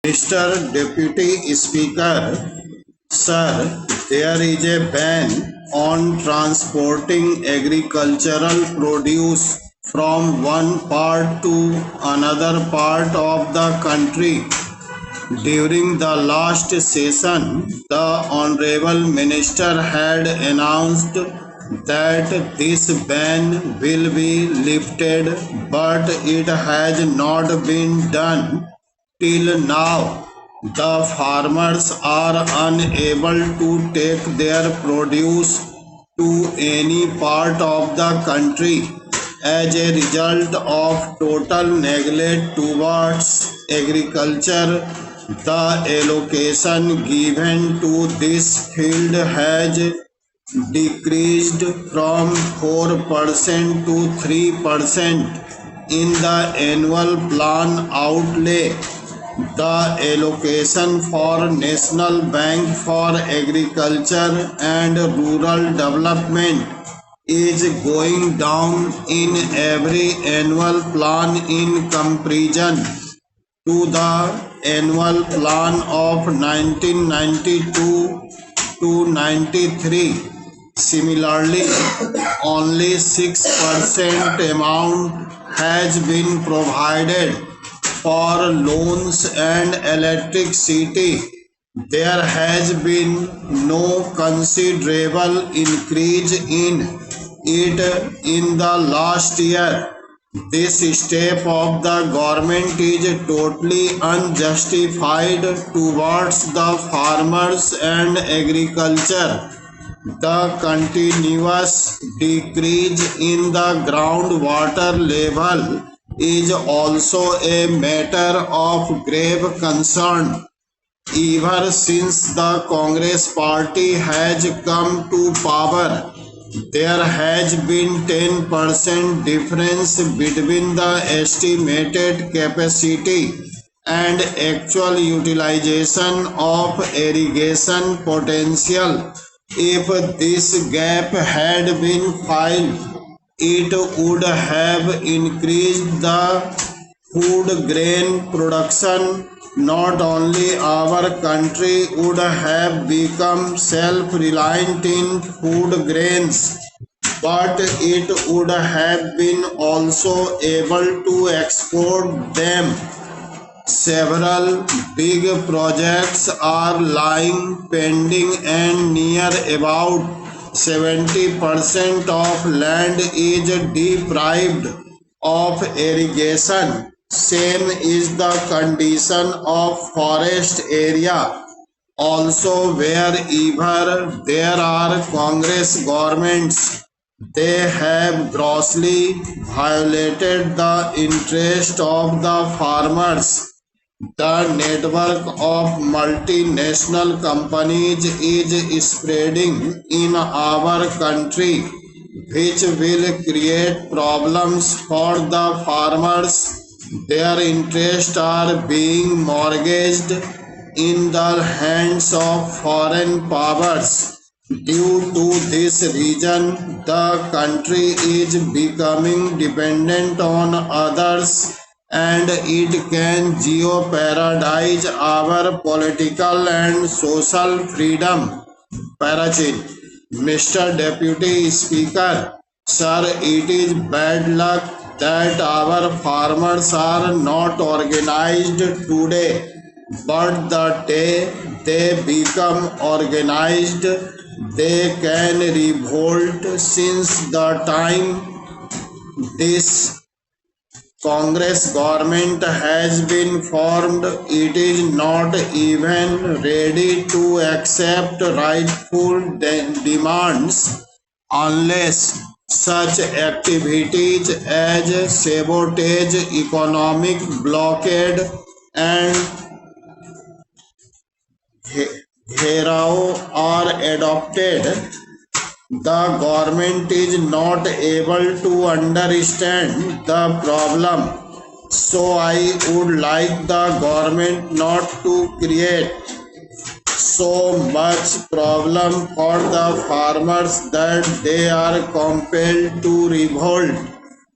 Mr. Deputy Speaker, sir, there is a ban on transporting agricultural produce from one part to another part of the country. During the last session, the Honorable Minister had announced that this ban will be lifted, but it has not been done till now. The farmers are unable to take their produce to any part of the country as a result of total neglect towards agriculture. The allocation given to this field has decreased from 4% to 3% in the annual plan outlay. The allocation for National Bank for Agriculture and Rural Development is going down in every annual plan in comparison to the annual plan of 1992 to 93. Similarly, only 6% amount has been provided for loans and electricity. There has been no considerable increase in it in the last year. This step of the government is totally unjustified towards the farmers and agriculture. The continuous decrease in the groundwater level is also a matter of grave concern. Ever since the Congress party has come to power, there has been 10% difference between the estimated capacity and actual utilization of irrigation potential. If this gap had been filled, it would have increased the food grain production. Not only our country would have become self-reliant in food grains, but it would have been also able to export them. Several big projects are lying pending and near about 70% of land is deprived of irrigation. Same is the condition of forest area. Also, wherever there are Congress governments, they have grossly violated the interest of the farmers. The network of multinational companies is spreading in our country, which will create problems for the farmers. Their interests are being mortgaged in the hands of foreign powers. Due to this reason, the country is becoming dependent on others and it can jeopardize our political and social freedom. Parachin. Mr. Deputy Speaker, sir, it is bad luck that our farmers are not organized today, but the day they become organized, they can revolt. Since the time this Congress government has been formed, it is not even ready to accept rightful demands unless such activities as sabotage, economic blockade, and Herao are adopted. The government is not able to understand the problem. So I would like the government not to create so much problem for the farmers that they are compelled to revolt.